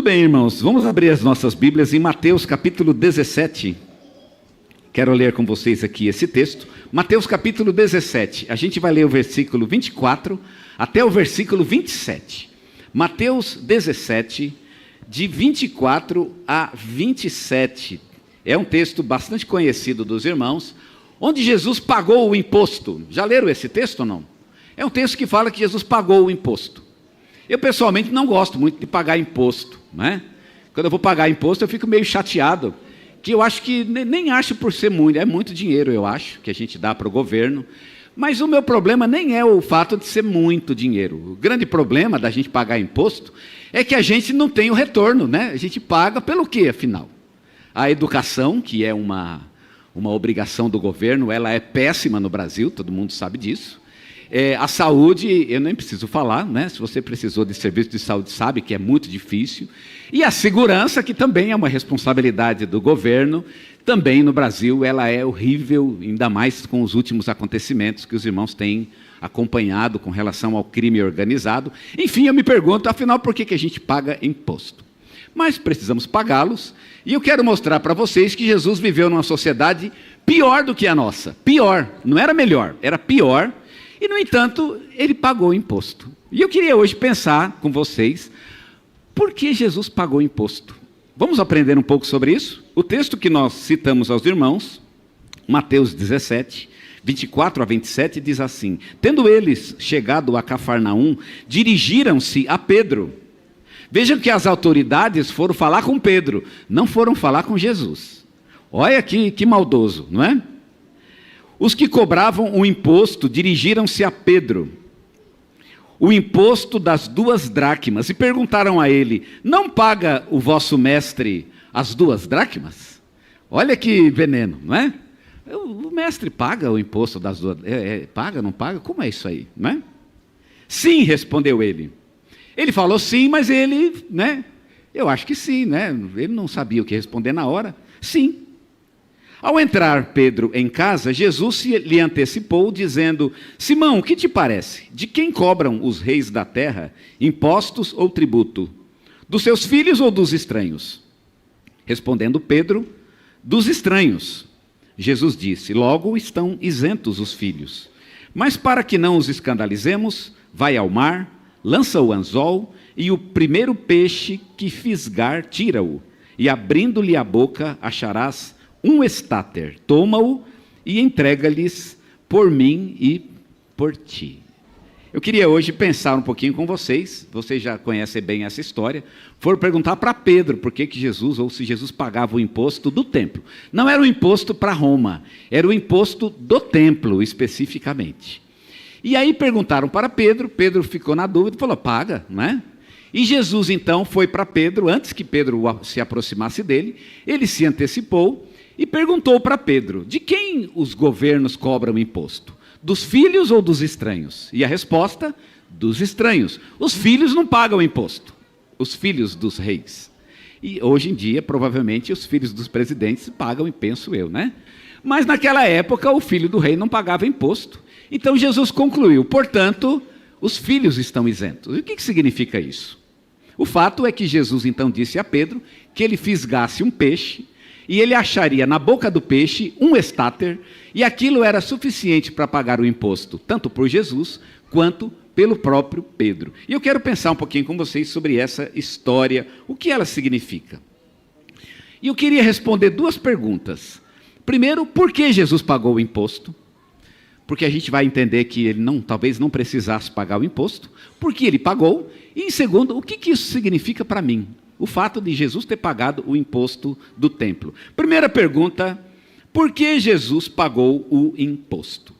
bem, irmãos, vamos abrir as nossas Bíblias em Mateus capítulo 17. Quero ler com vocês aqui esse texto. Mateus capítulo 17, a gente vai ler o versículo 24 até o versículo 27. Mateus 17, de 24 a 27. É um texto bastante conhecido dos irmãos, onde Jesus pagou o imposto. Já leram esse texto ou não? É um texto que fala que Jesus pagou o imposto. Eu pessoalmente não gosto muito de pagar imposto, né? Quando eu vou pagar imposto eu fico meio chateado, que eu acho que, nem acho por ser muito, é muito dinheiro eu acho, que a gente dá para o governo, mas o meu problema nem é o fato de ser muito dinheiro. O grande problema da gente pagar imposto é que a gente não tem o retorno, né? A gente paga pelo quê, afinal? A educação, que é uma obrigação do governo, ela é péssima no Brasil, todo mundo sabe disso. A saúde, eu nem preciso falar, né? Se você precisou de serviço de saúde, sabe que é muito difícil. E a segurança, que também é uma responsabilidade do governo, também no Brasil ela é horrível, ainda mais com os últimos acontecimentos que os irmãos têm acompanhado com relação ao crime organizado. Enfim, eu me pergunto, afinal, por que a gente paga imposto? Mas precisamos pagá-los, e eu quero mostrar para vocês que Jesus viveu numa sociedade pior do que a nossa. Pior, não era melhor, era pior. E, no entanto, ele pagou o imposto. E eu queria hoje pensar com vocês, por que Jesus pagou o imposto? Vamos aprender um pouco sobre isso? O texto que nós citamos aos irmãos, Mateus 17, 24 a 27, diz assim: Tendo eles chegado a Cafarnaum, dirigiram-se a Pedro. Vejam que as autoridades foram falar com Pedro, não foram falar com Jesus. Olha que maldoso, não é? Os que cobravam o imposto dirigiram-se a Pedro, o imposto das 2 dracmas, e perguntaram a ele: Não paga o vosso mestre as 2 dracmas? Olha que veneno, não é? O mestre paga o imposto das 2, paga, não paga? Como é isso aí, não é? Sim, respondeu ele. Ele falou sim, mas ele, né? Eu acho que sim, né? Ele não sabia o que responder na hora. Sim. Ao entrar Pedro em casa, Jesus lhe antecipou, dizendo: Simão, o que te parece? De quem cobram os reis da terra impostos ou tributo? Dos seus filhos ou dos estranhos? Respondendo Pedro: Dos estranhos. Jesus disse: Logo estão isentos os filhos. Mas para que não os escandalizemos, vai ao mar, lança o anzol, e o primeiro peixe que fisgar, tira-o, e abrindo-lhe a boca, acharás um estáter, toma-o e entrega-lhes por mim e por ti. Eu queria hoje pensar um pouquinho com vocês já conhecem bem essa história, foram perguntar para Pedro por que Jesus, ou se Jesus pagava o imposto do templo. Não era o imposto para Roma, era o imposto do templo especificamente. E aí perguntaram para Pedro, Pedro ficou na dúvida e falou: paga, não é? E Jesus então foi para Pedro, antes que Pedro se aproximasse dele, ele se antecipou e perguntou para Pedro: de quem os governos cobram imposto? Dos filhos ou dos estranhos? E a resposta: dos estranhos. Os filhos não pagam imposto, os filhos dos reis. E hoje em dia, provavelmente, os filhos dos presidentes pagam, penso eu, né? Mas naquela época, o filho do rei não pagava imposto. Então Jesus concluiu: portanto, os filhos estão isentos. E o que significa isso? O fato é que Jesus então disse a Pedro que ele fisgasse um peixe, e ele acharia na boca do peixe um estáter, e aquilo era suficiente para pagar o imposto, tanto por Jesus quanto pelo próprio Pedro. E eu quero pensar um pouquinho com vocês sobre essa história, o que ela significa. E eu queria responder 2 perguntas. Primeiro, por que Jesus pagou o imposto? Porque a gente vai entender que ele talvez não precisasse pagar o imposto, porque ele pagou. E em segundo, o que isso significa para mim? O fato de Jesus ter pagado o imposto do templo. Primeira pergunta: por que Jesus pagou o imposto?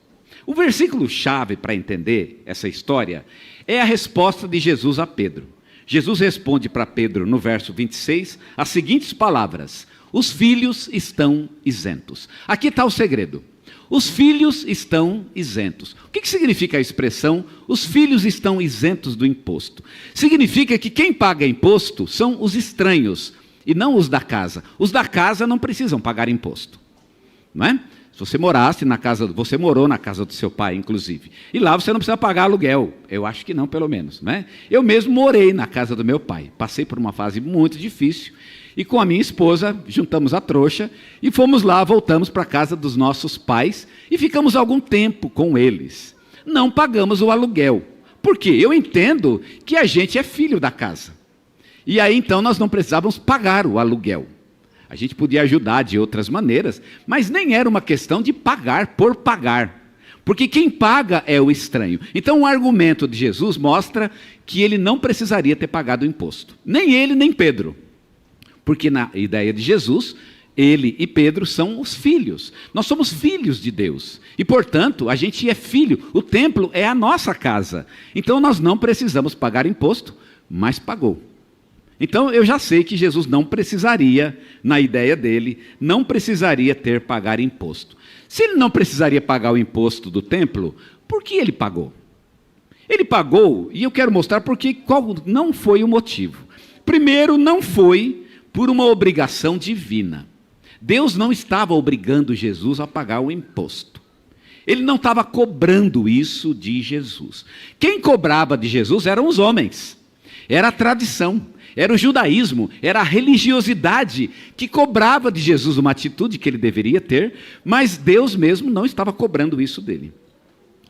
O versículo-chave para entender essa história é a resposta de Jesus a Pedro. Jesus responde para Pedro, no verso 26, as seguintes palavras: os filhos estão isentos. Aqui está o segredo. Os filhos estão isentos. O que significa a expressão, os filhos estão isentos do imposto? Significa que quem paga imposto são os estranhos, e não os da casa. Os da casa não precisam pagar imposto, não é? Se você morasse na casa, você morou na casa do seu pai, inclusive. E lá você não precisa pagar aluguel. Eu acho que não, pelo menos, né? Eu mesmo morei na casa do meu pai. Passei por uma fase muito difícil. E com a minha esposa, juntamos a trouxa e fomos lá, voltamos para a casa dos nossos pais e ficamos algum tempo com eles. Não pagamos o aluguel. Por quê? Eu entendo que a gente é filho da casa. E aí então nós não precisávamos pagar o aluguel. A gente podia ajudar de outras maneiras, mas nem era uma questão de pagar por pagar. Porque quem paga é o estranho. Então o argumento de Jesus mostra que ele não precisaria ter pagado o imposto. Nem ele, nem Pedro. Porque na ideia de Jesus, ele e Pedro são os filhos. Nós somos filhos de Deus. E portanto, a gente é filho. O templo é a nossa casa. Então nós não precisamos pagar imposto, mas pagou. Então eu já sei que Jesus não precisaria, na ideia dele, não precisaria ter pagar imposto. Se ele não precisaria pagar o imposto do templo, por que ele pagou? Ele pagou, e eu quero mostrar qual não foi o motivo. Primeiro, não foi por uma obrigação divina. Deus não estava obrigando Jesus a pagar o imposto. Ele não estava cobrando isso de Jesus. Quem cobrava de Jesus eram os homens. Era a tradição. Era o judaísmo, era a religiosidade que cobrava de Jesus uma atitude que ele deveria ter, mas Deus mesmo não estava cobrando isso dele.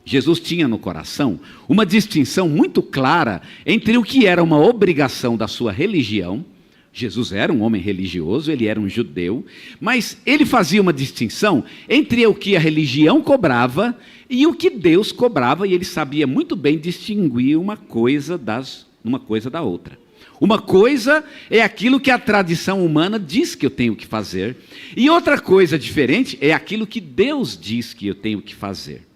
Jesus tinha no coração uma distinção muito clara entre o que era uma obrigação da sua religião. Jesus era um homem religioso, ele era um judeu, mas ele fazia uma distinção entre o que a religião cobrava e o que Deus cobrava, e ele sabia muito bem distinguir uma coisa da outra. Uma coisa é aquilo que a tradição humana diz que eu tenho que fazer, e outra coisa diferente é aquilo que Deus diz que eu tenho que fazer.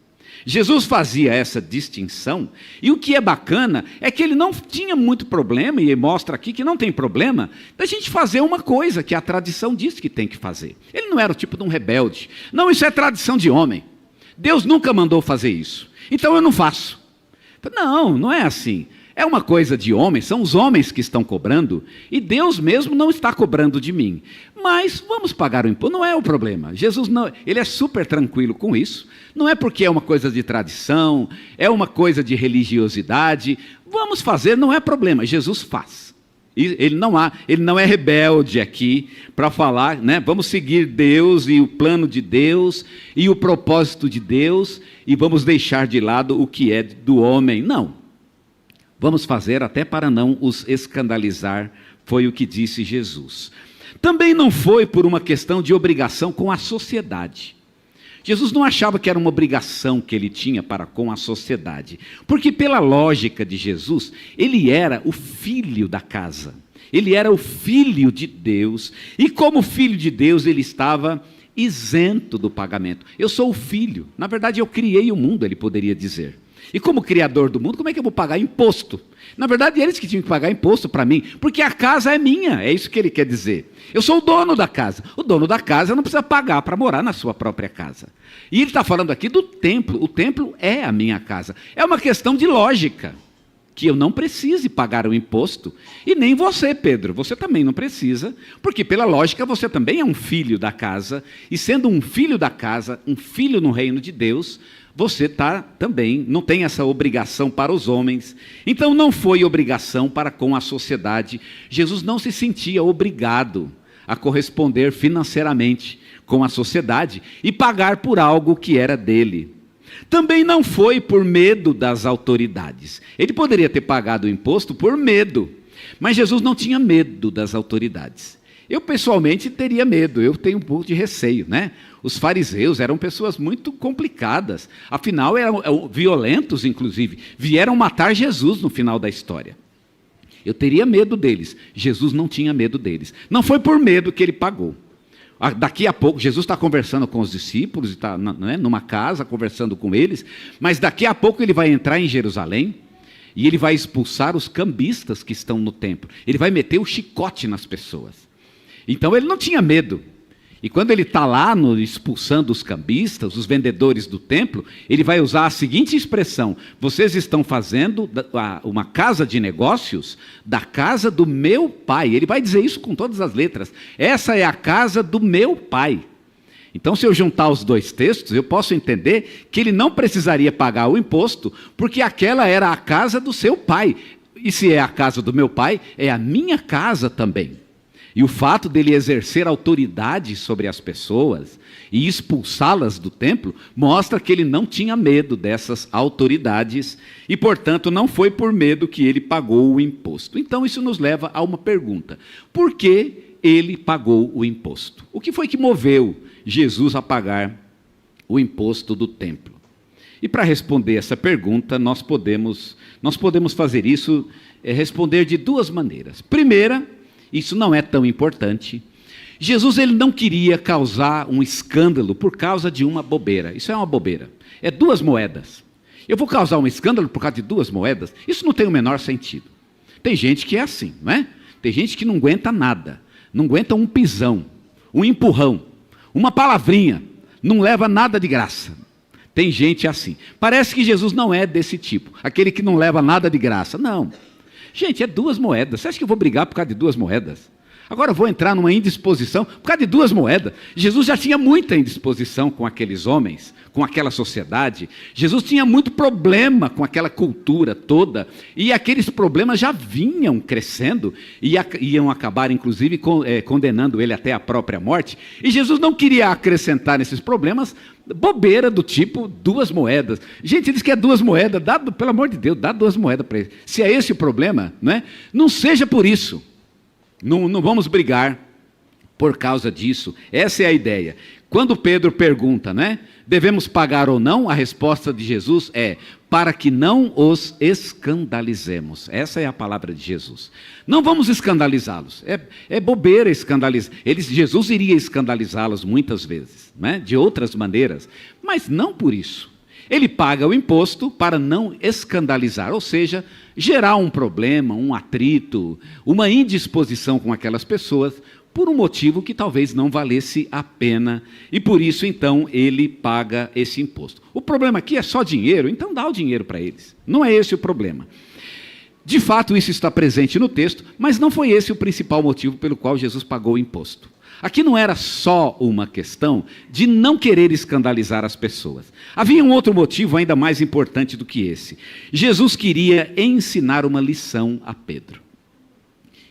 Jesus fazia essa distinção, e o que é bacana é que ele não tinha muito problema, e mostra aqui que não tem problema, da gente fazer uma coisa que a tradição diz que tem que fazer. Ele não era o tipo de um rebelde. Não, isso é tradição de homem. Deus nunca mandou fazer isso. Então eu não faço. Não, não é assim. É uma coisa de homens, são os homens que estão cobrando, e Deus mesmo não está cobrando de mim. Mas vamos pagar o imposto, não é o problema. Jesus não, ele é super tranquilo com isso. Não é porque é uma coisa de tradição, é uma coisa de religiosidade. Vamos fazer, não é problema. Jesus faz. Ele não é rebelde aqui para falar, né? Vamos seguir Deus e o plano de Deus e o propósito de Deus e vamos deixar de lado o que é do homem. Não. Vamos fazer até para não os escandalizar, foi o que disse Jesus. Também não foi por uma questão de obrigação com a sociedade. Jesus não achava que era uma obrigação que ele tinha para com a sociedade, porque pela lógica de Jesus, ele era o filho da casa, ele era o filho de Deus, e como filho de Deus ele estava isento do pagamento. Eu sou o filho, na verdade eu criei o mundo, ele poderia dizer. E como criador do mundo, como é que eu vou pagar imposto? Na verdade, eles que tinham que pagar imposto para mim, porque a casa é minha, é isso que ele quer dizer. Eu sou o dono da casa. O dono da casa não precisa pagar para morar na sua própria casa. E ele está falando aqui do templo. O templo é a minha casa. É uma questão de lógica, que eu não precise pagar o imposto. E nem você, Pedro, você também não precisa, porque pela lógica você também é um filho da casa, e sendo um filho da casa, um filho no reino de Deus, você também não tem essa obrigação para os homens. Então não foi obrigação para com a sociedade. Jesus não se sentia obrigado a corresponder financeiramente com a sociedade e pagar por algo que era dele. Também não foi por medo das autoridades. Ele poderia ter pagado o imposto por medo, mas Jesus não tinha medo das autoridades. Eu pessoalmente teria medo, eu tenho um pouco de receio, né? Os fariseus eram pessoas muito complicadas, afinal eram violentos inclusive, vieram matar Jesus no final da história. Eu teria medo deles, Jesus não tinha medo deles. Não foi por medo que ele pagou. Daqui a pouco, Jesus está conversando com os discípulos, está numa casa conversando com eles, mas daqui a pouco ele vai entrar em Jerusalém, e ele vai expulsar os cambistas que estão no templo, ele vai meter o chicote nas pessoas. Então ele não tinha medo. E quando ele está lá expulsando os cambistas, os vendedores do templo, ele vai usar a seguinte expressão: vocês estão fazendo uma casa de negócios da casa do meu pai. Ele vai dizer isso com todas as letras. Essa é a casa do meu pai. Então, se eu juntar os dois textos, eu posso entender que ele não precisaria pagar o imposto, porque aquela era a casa do seu pai. E se é a casa do meu pai, é a minha casa também. E o fato dele exercer autoridade sobre as pessoas e expulsá-las do templo, mostra que ele não tinha medo dessas autoridades e, portanto, não foi por medo que ele pagou o imposto. Então, isso nos leva a uma pergunta: por que ele pagou o imposto? O que foi que moveu Jesus a pagar o imposto do templo? E para responder essa pergunta, nós podemos fazer isso, responder de duas maneiras. Primeira, isso não é tão importante. Jesus ele não queria causar um escândalo por causa de uma bobeira. Isso é uma bobeira. É 2 moedas. Eu vou causar um escândalo por causa de 2 moedas? Isso não tem o menor sentido. Tem gente que é assim, não é? Tem gente que não aguenta nada. Não aguenta um pisão, um empurrão, uma palavrinha. Não leva nada de graça. Tem gente assim. Parece que Jesus não é desse tipo. Aquele que não leva nada de graça. Não. Gente, é 2 moedas. Você acha que eu vou brigar por causa de 2 moedas? Agora eu vou entrar numa indisposição por causa de 2 moedas. Jesus já tinha muita indisposição com aqueles homens, com aquela sociedade. Jesus tinha muito problema com aquela cultura toda. E aqueles problemas já vinham crescendo e iam acabar, inclusive, condenando ele até a própria morte. E Jesus não queria acrescentar nesses problemas bobeira do tipo 2 moedas. Gente, diz que é 2 moedas. Pelo amor de Deus, dá 2 moedas para ele. Se é esse o problema, não é? Não seja por isso. Não vamos brigar por causa disso. Essa é a ideia. Quando Pedro pergunta, né, devemos pagar ou não, a resposta de Jesus é: para que não os escandalizemos. Essa é a palavra de Jesus. Não vamos escandalizá-los. É bobeira escandalizar. Jesus iria escandalizá-los muitas vezes, né, de outras maneiras, mas não por isso. Ele paga o imposto para não escandalizar, ou seja, gerar um problema, um atrito, uma indisposição com aquelas pessoas, por um motivo que talvez não valesse a pena, e por isso, então, ele paga esse imposto. O problema aqui é só dinheiro, então dá o dinheiro para eles. Não é esse o problema. De fato, isso está presente no texto, mas não foi esse o principal motivo pelo qual Jesus pagou o imposto. Aqui não era só uma questão de não querer escandalizar as pessoas. Havia um outro motivo ainda mais importante do que esse. Jesus queria ensinar uma lição a Pedro.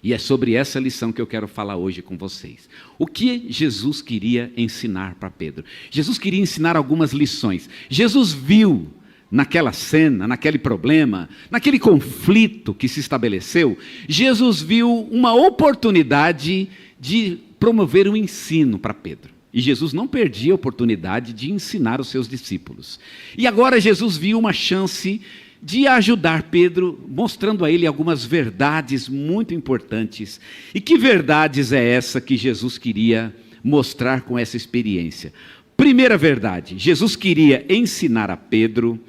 E é sobre essa lição que eu quero falar hoje com vocês. O que Jesus queria ensinar para Pedro? Jesus queria ensinar algumas lições. Jesus viu naquela cena, naquele problema, naquele conflito que se estabeleceu, Jesus viu uma oportunidade de promover um ensino para Pedro. E Jesus não perdia a oportunidade de ensinar os seus discípulos. E agora Jesus viu uma chance de ajudar Pedro, mostrando a ele algumas verdades muito importantes. E que verdades é essa que Jesus queria mostrar com essa experiência? Primeira verdade, Jesus queria ensinar a Pedro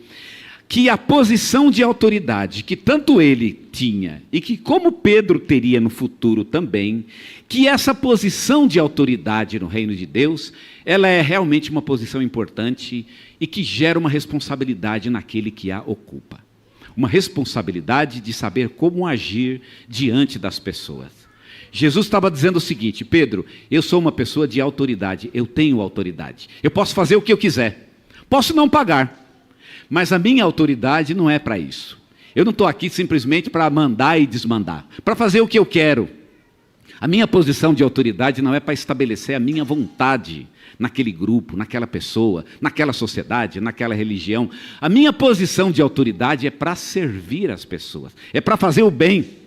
que a posição de autoridade que tanto ele tinha e que como Pedro teria no futuro também, que essa posição de autoridade no reino de Deus, ela é realmente uma posição importante e que gera uma responsabilidade naquele que a ocupa. Uma responsabilidade de saber como agir diante das pessoas. Jesus estava dizendo o seguinte: Pedro, eu sou uma pessoa de autoridade, eu tenho autoridade. Eu posso fazer o que eu quiser, posso não pagar. Mas a minha autoridade não é para isso. Eu não estou aqui simplesmente para mandar e desmandar, para fazer o que eu quero. A minha posição de autoridade não é para estabelecer a minha vontade naquele grupo, naquela pessoa, naquela sociedade, naquela religião. A minha posição de autoridade é para servir as pessoas, é para fazer o bem.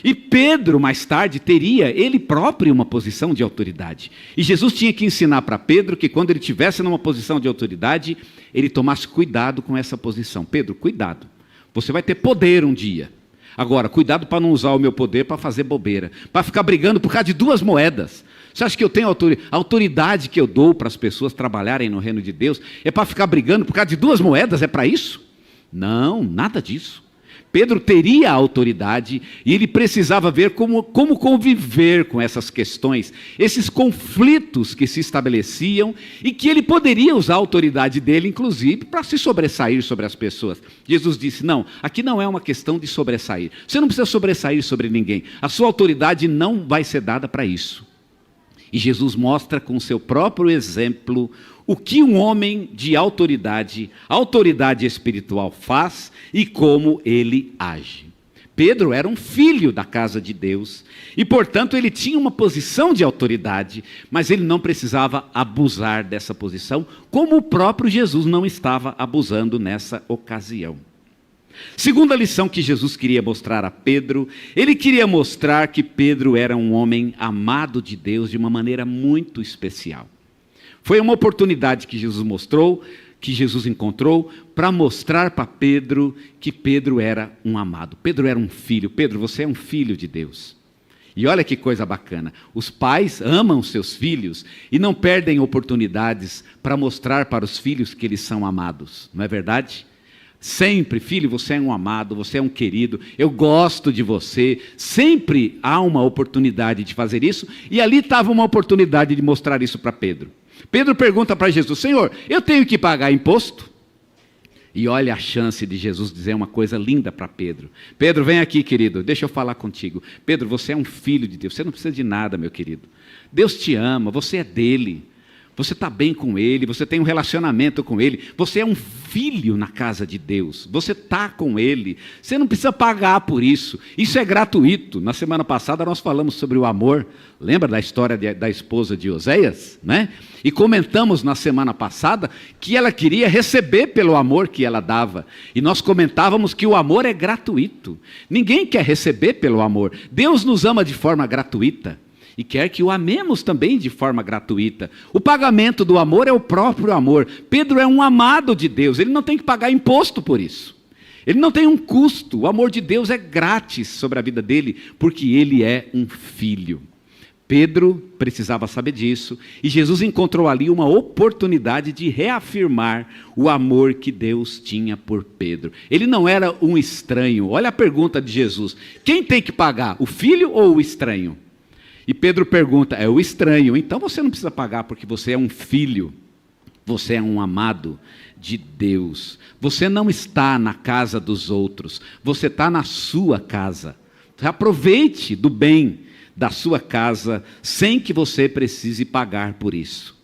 E Pedro, mais tarde, teria ele próprio uma posição de autoridade. E Jesus tinha que ensinar para Pedro que quando ele estivesse numa posição de autoridade, ele tomasse cuidado com essa posição. Pedro, cuidado. Você vai ter poder um dia. Agora, cuidado para não usar o meu poder para fazer bobeira, para ficar brigando por causa de 2 moedas. Você acha que eu tenho autoridade? A autoridade que eu dou para as pessoas trabalharem no reino de Deus é para ficar brigando por causa de 2 moedas? É para isso? Não, nada disso. Pedro teria a autoridade e ele precisava ver como conviver com essas questões, esses conflitos que se estabeleciam e que ele poderia usar a autoridade dele, inclusive, para se sobressair sobre as pessoas. Jesus disse: não, aqui não é uma questão de sobressair. Você não precisa sobressair sobre ninguém. A sua autoridade não vai ser dada para isso. E Jesus mostra com seu próprio exemplo o que um homem de autoridade espiritual faz e como ele age. Pedro era um filho da casa de Deus e, portanto, ele tinha uma posição de autoridade, mas ele não precisava abusar dessa posição, como o próprio Jesus não estava abusando nessa ocasião. Segunda lição que Jesus queria mostrar a Pedro, ele queria mostrar que Pedro era um homem amado de Deus de uma maneira muito especial. Foi uma oportunidade que Jesus encontrou para mostrar para Pedro que Pedro era um amado. Pedro era um filho. Pedro, você é um filho de Deus. E olha que coisa bacana. Os pais amam seus filhos e não perdem oportunidades para mostrar para os filhos que eles são amados. Não é verdade? Sempre, filho, você é um amado, você é um querido, eu gosto de você. Sempre há uma oportunidade de fazer isso. E ali estava uma oportunidade de mostrar isso para Pedro. Pedro pergunta para Jesus: Senhor, eu tenho que pagar imposto? E olha a chance de Jesus dizer uma coisa linda para Pedro. Pedro, vem aqui, querido, deixa eu falar contigo. Pedro, você é um filho de Deus, você não precisa de nada, meu querido. Deus te ama, você é dele. Você está bem com ele, você tem um relacionamento com ele, você é um filho na casa de Deus, você está com ele, você não precisa pagar por isso, isso é gratuito. Na semana passada nós falamos sobre o amor, lembra da história da esposa de Oséias, né? E comentamos na semana passada que ela queria receber pelo amor que ela dava, e nós comentávamos que o amor é gratuito, ninguém quer receber pelo amor, Deus nos ama de forma gratuita. E quer que o amemos também de forma gratuita. O pagamento do amor é o próprio amor. Pedro é um amado de Deus, ele não tem que pagar imposto por isso. Ele não tem um custo, o amor de Deus é grátis sobre a vida dele, porque ele é um filho. Pedro precisava saber disso, e Jesus encontrou ali uma oportunidade de reafirmar o amor que Deus tinha por Pedro. Ele não era um estranho. Olha a pergunta de Jesus: quem tem que pagar, o filho ou o estranho? E Pedro pergunta: é o estranho. Então você não precisa pagar, porque você é um filho, você é um amado de Deus. Você não está na casa dos outros, você está na sua casa. Aproveite do bem da sua casa, sem que você precise pagar por isso.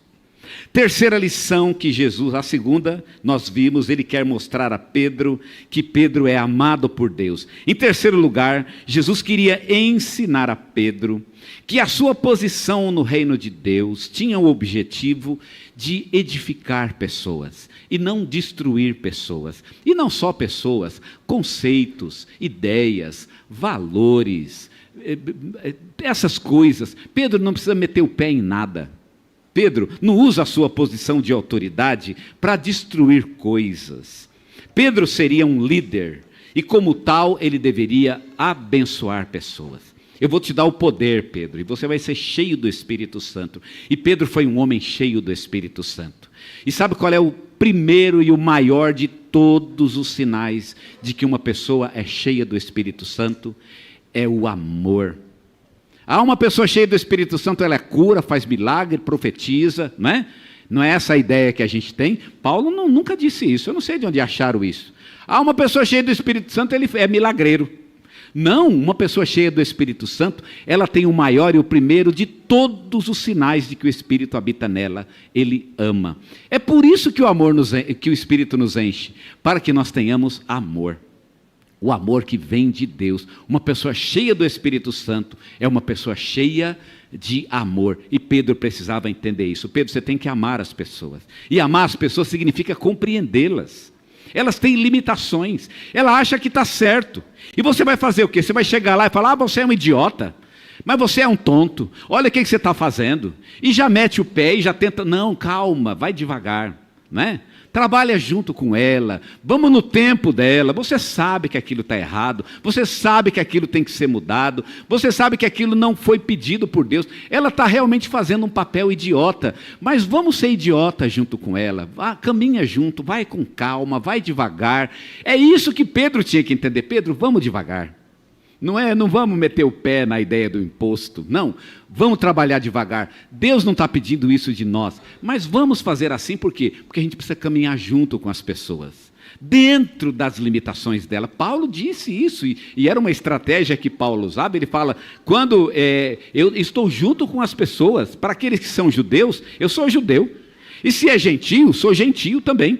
Terceira lição que Jesus, a segunda, nós vimos, ele quer mostrar a Pedro que Pedro é amado por Deus. Em terceiro lugar, Jesus queria ensinar a Pedro que a sua posição no reino de Deus tinha o objetivo de edificar pessoas e não destruir pessoas. E não só pessoas, conceitos, ideias, valores, essas coisas. Pedro não precisa meter o pé em nada. Pedro não usa a sua posição de autoridade para destruir coisas. Pedro seria um líder e, como tal, ele deveria abençoar pessoas. Eu vou te dar o poder, Pedro, e você vai ser cheio do Espírito Santo. E Pedro foi um homem cheio do Espírito Santo. E sabe qual é o primeiro e o maior de todos os sinais de que uma pessoa é cheia do Espírito Santo? É o amor. Uma pessoa cheia do Espírito Santo, ela cura, faz milagre, profetiza, não é? Não é essa a ideia que a gente tem? Paulo nunca disse isso, eu não sei de onde acharam isso. Uma pessoa cheia do Espírito Santo, ele é milagreiro. Não, uma pessoa cheia do Espírito Santo, ela tem o maior e o primeiro de todos os sinais de que o Espírito habita nela, ele ama. É por isso que que o Espírito nos enche, para que nós tenhamos amor. O amor que vem de Deus. Uma pessoa cheia do Espírito Santo é uma pessoa cheia de amor. E Pedro precisava entender isso. Pedro, você tem que amar as pessoas. E amar as pessoas significa compreendê-las. Elas têm limitações. Ela acha que está certo. E você vai fazer o quê? Você vai chegar lá e falar: você é um idiota. Mas você é um tonto. Olha o que você está fazendo. E já mete o pé e já tenta. Não, calma, vai devagar. Não é? Trabalha junto com ela, vamos no tempo dela. Você sabe que aquilo está errado, você sabe que aquilo tem que ser mudado, você sabe que aquilo não foi pedido por Deus. Ela está realmente fazendo um papel idiota, mas vamos ser idiota junto com ela. Caminha junto, vai com calma, vai devagar. É isso que Pedro tinha que entender. Pedro, vamos devagar. Não vamos meter o pé na ideia do imposto, não, vamos trabalhar devagar. Deus não está pedindo isso de nós, mas vamos fazer assim por quê? Porque a gente precisa caminhar junto com as pessoas. dentro das limitações dela. Paulo disse isso, e era uma estratégia que Paulo usava. Ele fala, quando eu estou junto com as pessoas, para aqueles que são judeus, eu sou judeu, e se é gentio, sou gentio também.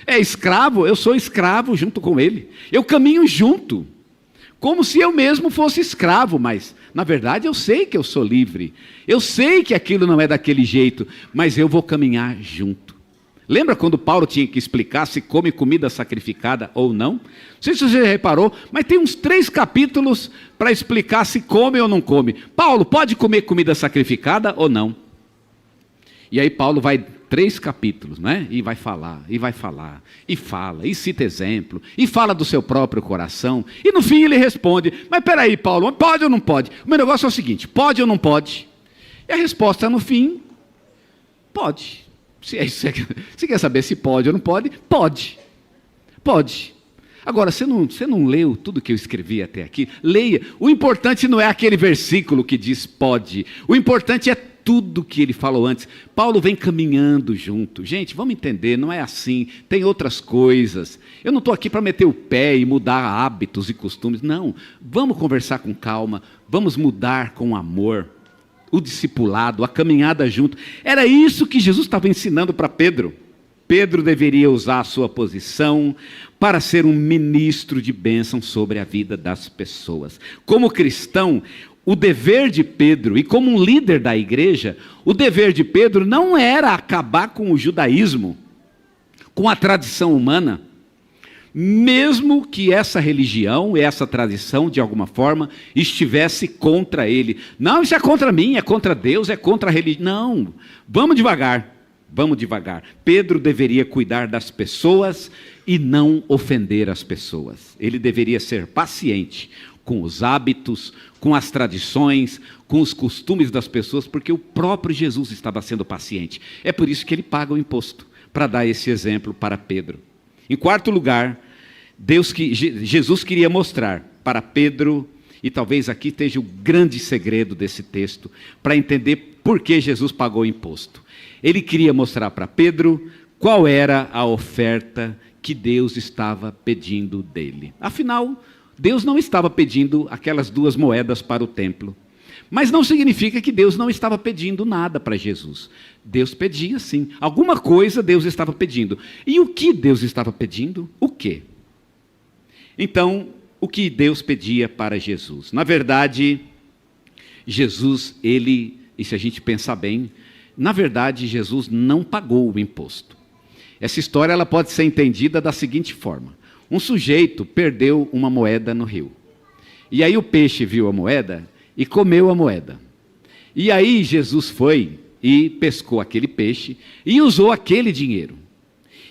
É escravo, eu sou escravo junto com ele. Eu caminho junto, como se eu mesmo fosse escravo, mas na verdade eu sei que eu sou livre. Eu sei que aquilo não é daquele jeito, mas eu vou caminhar junto. Lembra quando Paulo tinha que explicar se come comida sacrificada ou não? Não sei se você reparou, mas tem uns 3 capítulos para explicar se come ou não come. Paulo, pode comer comida sacrificada ou não? E aí Paulo vai 3 capítulos, né? E vai falar, e fala, e cita exemplo, e fala do seu próprio coração, e no fim ele responde, mas peraí Paulo, pode ou não pode? O meu negócio é o seguinte, pode ou não pode? E a resposta no fim, pode. Você quer saber se pode ou não pode? Pode. Pode. Agora, você não leu tudo que eu escrevi até aqui? Leia. O importante não é aquele versículo que diz pode. O importante é tudo que ele falou antes. Paulo vem caminhando junto. Gente, vamos entender, não é assim. Tem outras coisas. Eu não estou aqui para meter o pé e mudar hábitos e costumes. Não. Vamos conversar com calma. Vamos mudar com amor. O discipulado, a caminhada junto. Era isso que Jesus estava ensinando para Pedro. Pedro deveria usar a sua posição para ser um ministro de bênção sobre a vida das pessoas. Como cristão, o dever de Pedro, e como um líder da igreja, o dever de Pedro não era acabar com o judaísmo, com a tradição humana, mesmo que essa religião, essa tradição, de alguma forma, estivesse contra ele. Não, isso é contra mim, é contra Deus, é contra a religião. Não, vamos devagar, vamos devagar. Pedro deveria cuidar das pessoas e não ofender as pessoas. Ele deveria ser paciente com os hábitos, com as tradições, com os costumes das pessoas, porque o próprio Jesus estava sendo paciente. É por isso que ele paga o imposto, para dar esse exemplo para Pedro. Em quarto lugar, Jesus queria mostrar para Pedro, e talvez aqui esteja o grande segredo desse texto, para entender por que Jesus pagou o imposto. Ele queria mostrar para Pedro qual era a oferta que Deus estava pedindo dele. Afinal, Deus não estava pedindo aquelas 2 moedas para o templo. Mas não significa que Deus não estava pedindo nada para Jesus. Deus pedia sim. Alguma coisa Deus estava pedindo. E o que Deus estava pedindo? O quê? Então, o que Deus pedia para Jesus? Na verdade, Jesus, e se a gente pensar bem, na verdade, Jesus não pagou o imposto. Essa história ela pode ser entendida da seguinte forma. Um sujeito perdeu uma moeda no rio. E aí o peixe viu a moeda e comeu a moeda. E aí Jesus foi e pescou aquele peixe e usou aquele dinheiro.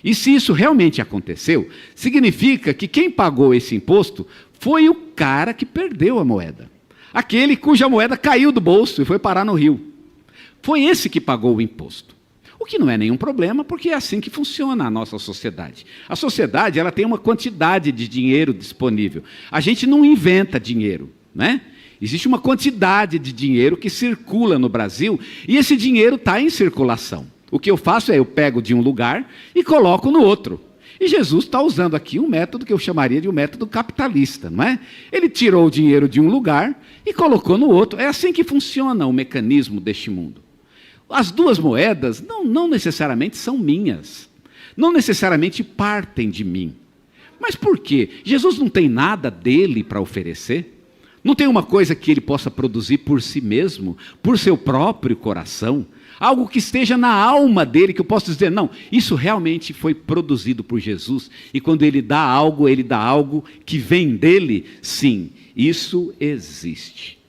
E se isso realmente aconteceu, significa que quem pagou esse imposto foi o cara que perdeu a moeda. Aquele cuja moeda caiu do bolso e foi parar no rio. Foi esse que pagou o imposto. O que não é nenhum problema, porque é assim que funciona a nossa sociedade. A sociedade ela tem uma quantidade de dinheiro disponível. A gente não inventa dinheiro, né? Existe uma quantidade de dinheiro que circula no Brasil e esse dinheiro está em circulação. O que eu faço é eu pego de um lugar e coloco no outro. E Jesus está usando aqui um método que eu chamaria de um método capitalista, não é? Ele tirou o dinheiro de um lugar e colocou no outro. É assim que funciona o mecanismo deste mundo. As 2 moedas não necessariamente são minhas, não necessariamente partem de mim. Mas por quê? Jesus não tem nada dele para oferecer? Não tem uma coisa que ele possa produzir por si mesmo, por seu próprio coração? Algo que esteja na alma dele, que eu posso dizer, não, isso realmente foi produzido por Jesus, e quando ele dá algo que vem dele, sim, isso existe.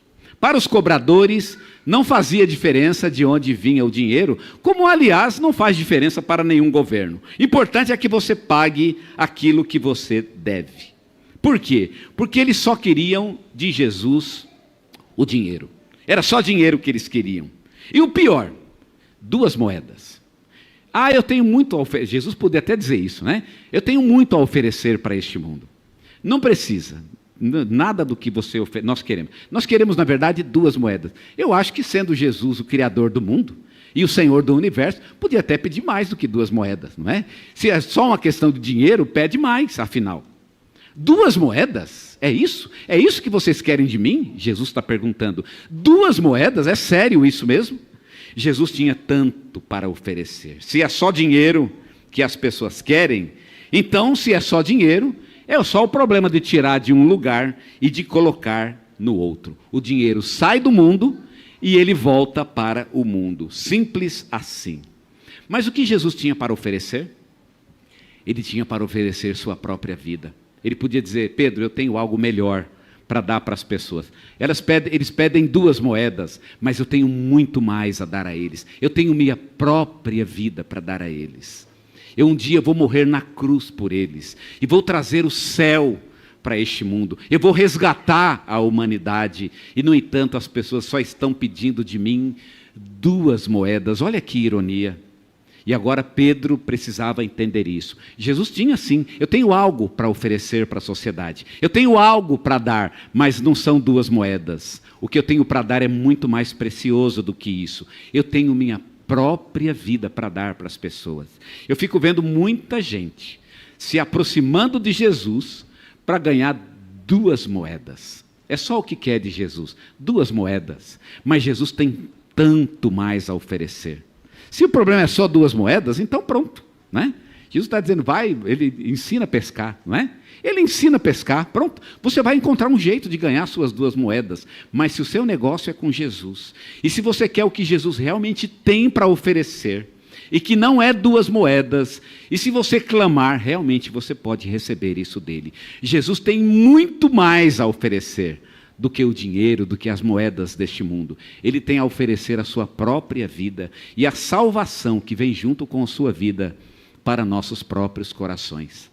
Para os cobradores, não fazia diferença de onde vinha o dinheiro, como aliás não faz diferença para nenhum governo. Importante é que você pague aquilo que você deve. Por quê? Porque eles só queriam de Jesus o dinheiro. Era só dinheiro que eles queriam. E o pior, 2 moedas. Eu tenho muito a oferecer. Jesus podia até dizer isso, né? Eu tenho muito a oferecer para este mundo. Não precisa. Nada do que você oferece, nós queremos. Nós queremos, na verdade, 2 moedas. Eu acho que sendo Jesus o Criador do mundo, E o Senhor do universo podia até pedir mais do que 2 moedas, não é? Se é só uma questão de dinheiro, pede mais, afinal. 2 moedas? É isso? É isso que vocês querem de mim? Jesus está perguntando. 2 moedas? É sério isso mesmo? Jesus tinha tanto para oferecer. Se é só dinheiro que as pessoas querem, então, se é só dinheiro, é só o problema de tirar de um lugar e de colocar no outro. O dinheiro sai do mundo e ele volta para o mundo. Simples assim. Mas o que Jesus tinha para oferecer? Ele tinha para oferecer sua própria vida. Ele podia dizer: Pedro, eu tenho algo melhor para dar para as pessoas. Eles pedem 2 moedas, mas eu tenho muito mais a dar a eles. Eu tenho minha própria vida para dar a eles. Eu um dia vou morrer na cruz por eles. E vou trazer o céu para este mundo. Eu vou resgatar a humanidade. E, no entanto, as pessoas só estão pedindo de mim 2 moedas. Olha que ironia. E agora Pedro precisava entender isso. Jesus tinha sim, eu tenho algo para oferecer para a sociedade. Eu tenho algo para dar, mas não são 2 moedas. O que eu tenho para dar é muito mais precioso do que isso. Eu tenho minha própria vida para dar para as pessoas. Eu fico vendo muita gente se aproximando de Jesus para ganhar 2 moedas. É só o que quer de Jesus, 2 moedas. Mas Jesus tem tanto mais a oferecer. Se o problema é só 2 moedas, então pronto, né? Jesus está dizendo, vai, ele ensina a pescar, não é? Ele ensina a pescar, pronto. Você vai encontrar um jeito de ganhar suas 2 moedas, mas se o seu negócio é com Jesus, e se você quer o que Jesus realmente tem para oferecer, e que não é 2 moedas, e se você clamar, realmente você pode receber isso dele. Jesus tem muito mais a oferecer do que o dinheiro, do que as moedas deste mundo. Ele tem a oferecer a sua própria vida e a salvação que vem junto com a sua vida para nossos próprios corações.